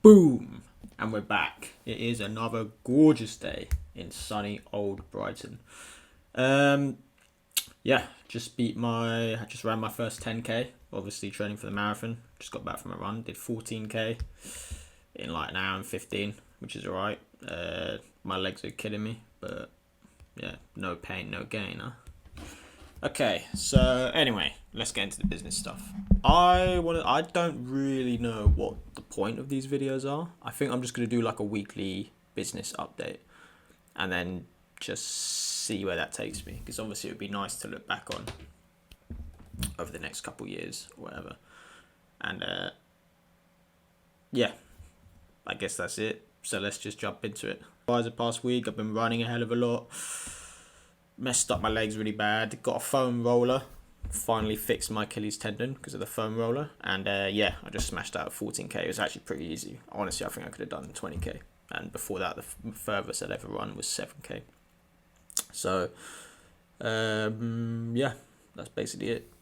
Boom! And we're back. It is another gorgeous day in sunny old Brighton. Yeah, I just ran my first 10k, obviously training for the marathon. Just got back from a run, did 14k in like an hour and 15, which is alright. My legs are killing me, but yeah, no pain, no gain, huh? Okay, so anyway, let's get into the business stuff. I don't really know what the point of these videos are. I think I'm just gonna do like a weekly business update and then just see where that takes me. Because obviously it would be nice to look back on over the next couple years or whatever. And yeah, I guess that's it. So let's just jump into it. The past week I've been running a hell of a lot. Messed up my legs really bad. Got a foam roller. Finally fixed my Achilles tendon because of the foam roller. And yeah, I just smashed out 14k. It was actually pretty easy. Honestly, I think I could have done 20k. And before that, the furthest I'd ever run was 7k. So, yeah, that's basically it.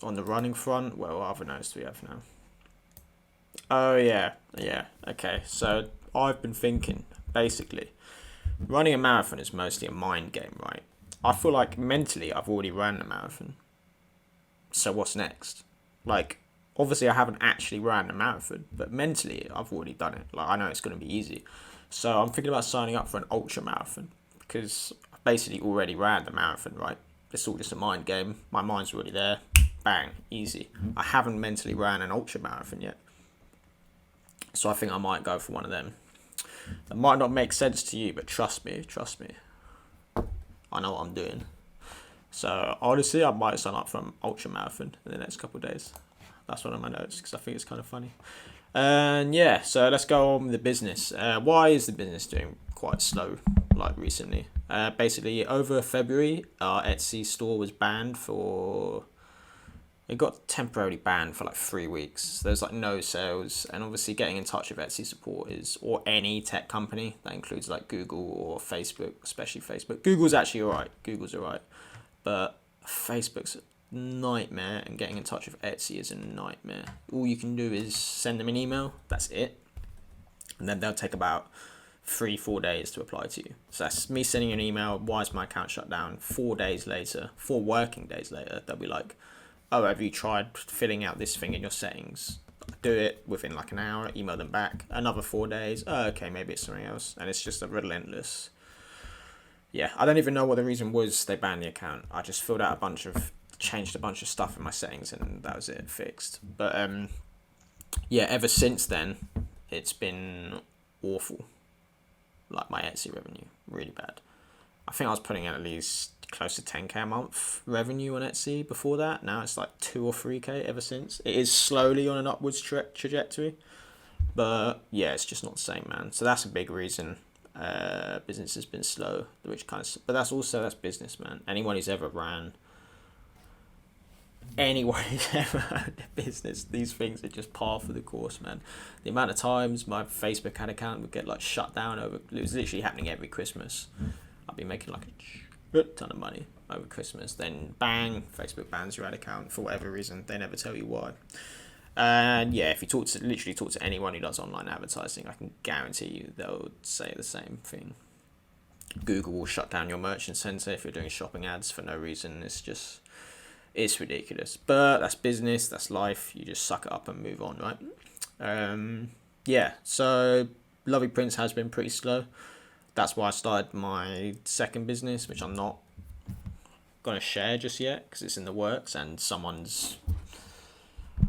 On the running front, what other notes do we have now? Oh, yeah. Okay, so I've been thinking, basically, running a marathon is mostly a mind game, right? I feel like mentally I've already ran a marathon. So what's next? Like, obviously I haven't actually ran a marathon, but mentally I've already done it. Like, I know it's going to be easy. So I'm thinking about signing up for an ultra marathon because I've basically already ran the marathon, right? It's all just a mind game. My mind's already there. Bang, easy. I haven't mentally ran an ultra marathon yet. So I think I might go for one of them. That might not make sense to you, but trust me. I know what I'm doing. So honestly, I might sign up for an ultra marathon in the next couple of days. That's one of my notes because I think it's kind of funny. And yeah, so let's go on with the business. Why is the business doing quite slow, like recently? Basically, over February, our Etsy store was banned for... It got temporarily banned for like 3 weeks. There's like no sales, and obviously getting in touch with Etsy support or any tech company that includes like Google or Facebook, especially Facebook. Google's actually alright, but Facebook's a nightmare, and getting in touch with Etsy is a nightmare. All you can do is send them an email. That's it, and then they'll take about 3-4 days to reply to you. So that's me sending an email. Why is my account shut down? 4 working days later, they'll be like, oh, have you tried filling out this thing in your settings? Do it within like an hour, email them back. Another 4 days. Oh, okay, maybe it's something else. And it's just a relentless. Yeah, I don't even know what the reason was they banned the account. I just changed a bunch of stuff in my settings, and that was it, fixed. But yeah, ever since then, it's been awful. Like my Etsy revenue, really bad. I think I was putting in at least close to 10k a month revenue on Etsy before that. Now it's like 2 or 3k ever since. It is slowly on an upwards trajectory, but yeah, it's just not the same, man. So that's a big reason business has been slow, but that's business, man. Anyone who's ever owned a business, these things are just par for the course, man. The amount of times my Facebook ad account would get like shut down it was literally happening every Christmas. I'd be making like a ton of money over Christmas, then bang, Facebook bans your ad account for whatever reason. They never tell you why. And yeah, if you talk to anyone who does online advertising, I can guarantee you they'll say the same thing. Google will shut down your merchant center if you're doing shopping ads for no reason. It's ridiculous, but that's business, that's life. You just suck it up and move on, right? Yeah, so Lovely Prince has been pretty slow. That's why I started my second business, which I'm not going to share just yet because it's in the works, and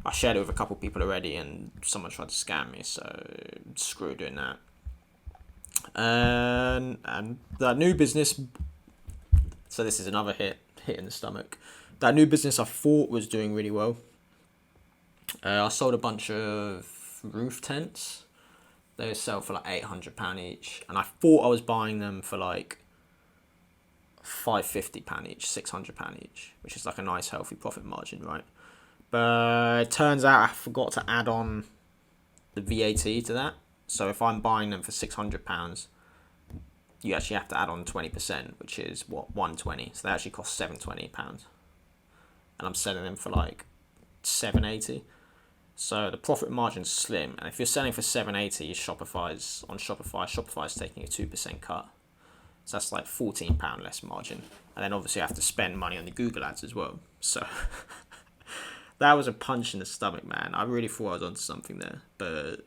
I shared it with a couple people already, and someone tried to scam me, so screw doing that. And that new business, so this is another hit in the stomach. That new business I thought was doing really well. I sold a bunch of roof tents. They sell for like £800 each, and I thought I was buying them for like £550 each, £600 each, which is like a nice healthy profit margin, right? But it turns out I forgot to add on the VAT to that. So if I'm buying them for £600, you actually have to add on 20%, which is what, £120. So they actually cost £720, and I'm selling them for like £780. So the profit margin's slim, and if you're selling for 780, Shopify's taking a 2% cut. So that's like £14 less margin. And then obviously I have to spend money on the Google ads as well. So that was a punch in the stomach, man. I really thought I was onto something there. But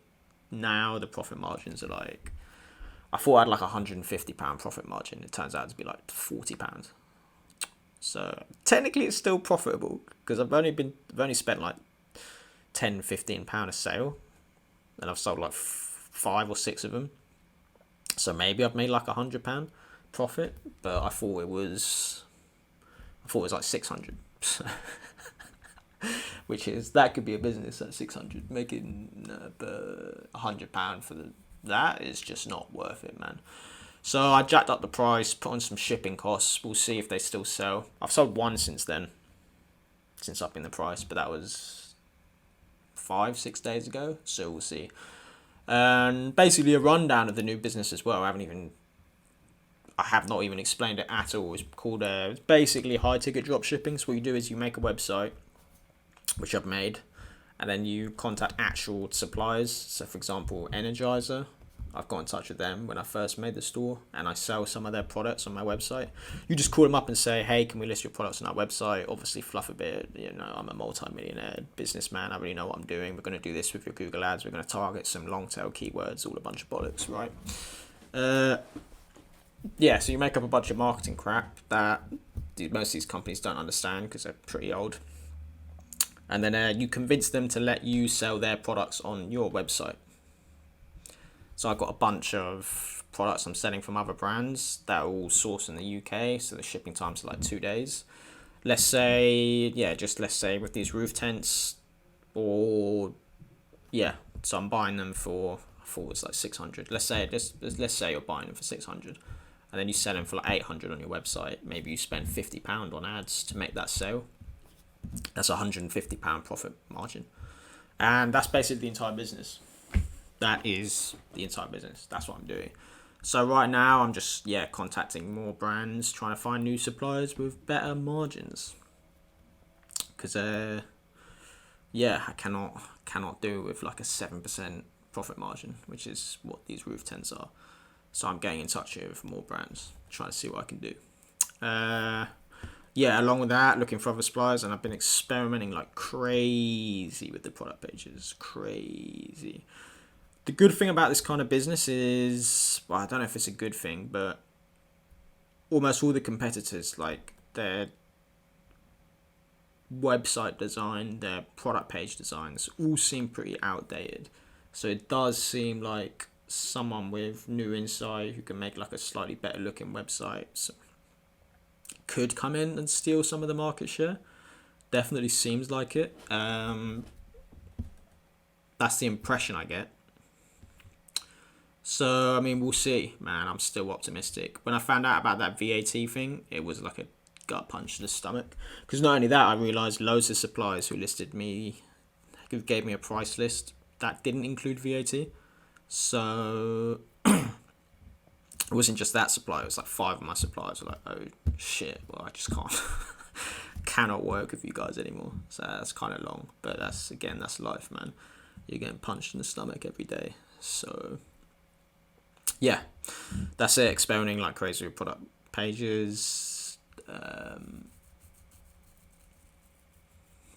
now the profit margins are like, I thought I had like £150 profit margin. It turns out to be like £40. So technically it's still profitable because I've only spent like £10-15 a sale, and I've sold like 5 or 6 of them. So maybe I've made like £100 profit, but I thought it was like 600, which is, that could be a business at 600. Making but £100 for that is just not worth it, man. So I jacked up the price, put on some shipping costs. We'll see if they still sell. I've sold one since then, since upping the price, but that was 5-6 days ago. So we'll see. And basically a rundown of the new business as well. I have not even explained it at all. It's called it's basically high ticket drop shipping. So what you do is you make a website, which I've made, and then you contact actual suppliers. So for example, Energizer, I've got in touch with them when I first made the store, and I sell some of their products on my website. You just call them up and say, hey, can we list your products on our website? Obviously fluff a bit, I'm a multi-millionaire businessman, I really know what I'm doing. We're going to do this with your Google ads. We're going to target some long tail keywords, all a bunch of bollocks, right? Yeah, so you make up a bunch of marketing crap that most of these companies don't understand because they're pretty old. And then you convince them to let you sell their products on your website. So I've got a bunch of products I'm selling from other brands that are all sourced in the UK. So the shipping times are like 2 days. Let's say with these roof tents, so I'm buying them for, I thought it was like 600. Let's say you're buying them for 600. And then you sell them for like 800 on your website. Maybe you spend £50 on ads to make that sale. That's £150 profit margin. And that's basically the entire business. That is the entire business. That's what I'm doing. So right now I'm just contacting more brands, trying to find new suppliers with better margins. Because I cannot do with like a 7% profit margin, which is what these roof tents are. So I'm getting in touch here with more brands, trying to see what I can do. Along with that, looking for other suppliers, and I've been experimenting like crazy with the product pages. Crazy. The good thing about this kind of business is, well, I don't know if it's a good thing, but almost all the competitors, like their website design, their product page designs, all seem pretty outdated. So it does seem like someone with new insight who can make like a slightly better looking website could come in and steal some of the market share. Definitely seems like it. That's the impression I get. So, I mean, we'll see, man. I'm still optimistic. When I found out about that VAT thing, it was like a gut punch to the stomach. Because not only that, I realised loads of suppliers who gave me a price list that didn't include VAT. So, it wasn't just that supplier. It was like 5 of my suppliers were like, oh, shit, well, I just cannot work with you guys anymore. So, that's kind of long. But that's life, man. You're getting punched in the stomach every day. So... yeah, that's it. Experimenting like crazy with product pages.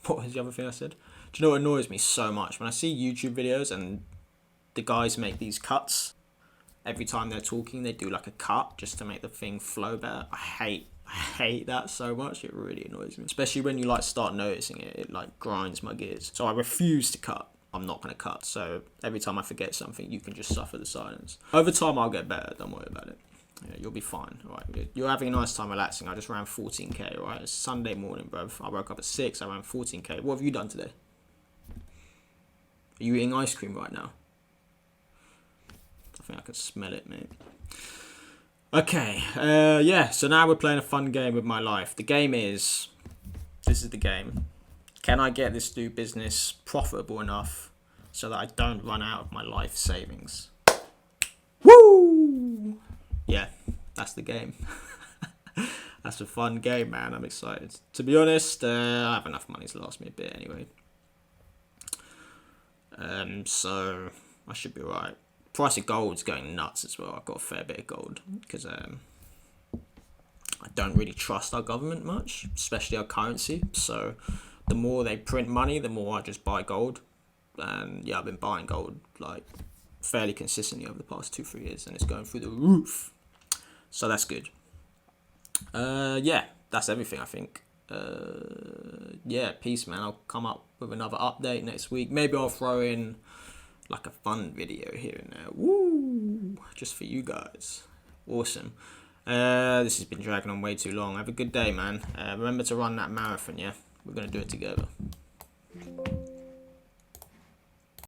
What was the other thing I said? Do you know what annoys me so much? When I see YouTube videos and the guys make these cuts, every time they're talking, they do like a cut just to make the thing flow better. I hate that so much. It really annoys me. Especially when you like start noticing it. It like grinds my gears. So I refuse to cut. I'm not going to cut. So every time I forget something, you can just suffer the silence. Over time, I'll get better. Don't worry about it. Yeah, you'll be fine. All right. You're having a nice time relaxing. I just ran 14k. All right. It's Sunday morning, bruv. I woke up at 6. I ran 14k. What have you done today? Are you eating ice cream right now? I think I can smell it, mate. Okay. So now we're playing a fun game with my life. The game is... this is the game. Can I get this new business profitable enough so that I don't run out of my life savings? Woo! Yeah, that's the game. That's a fun game, man. I'm excited. To be honest, I have enough money to last me a bit anyway. So I should be right. Price of gold's going nuts as well. I've got a fair bit of gold because I don't really trust our government much, especially our currency. So the more they print money, the more I just buy gold. And yeah, I've been buying gold like fairly consistently over the past 2-3 years, and it's going through the roof. So that's good. Yeah, that's everything I think. Yeah, peace, man. I'll come up with another update next week. Maybe I'll throw in like a fun video here and there. Woo! Just for you guys. Awesome. This has been dragging on way too long. Have a good day, man. Remember to run that marathon, yeah? We're going to do it together.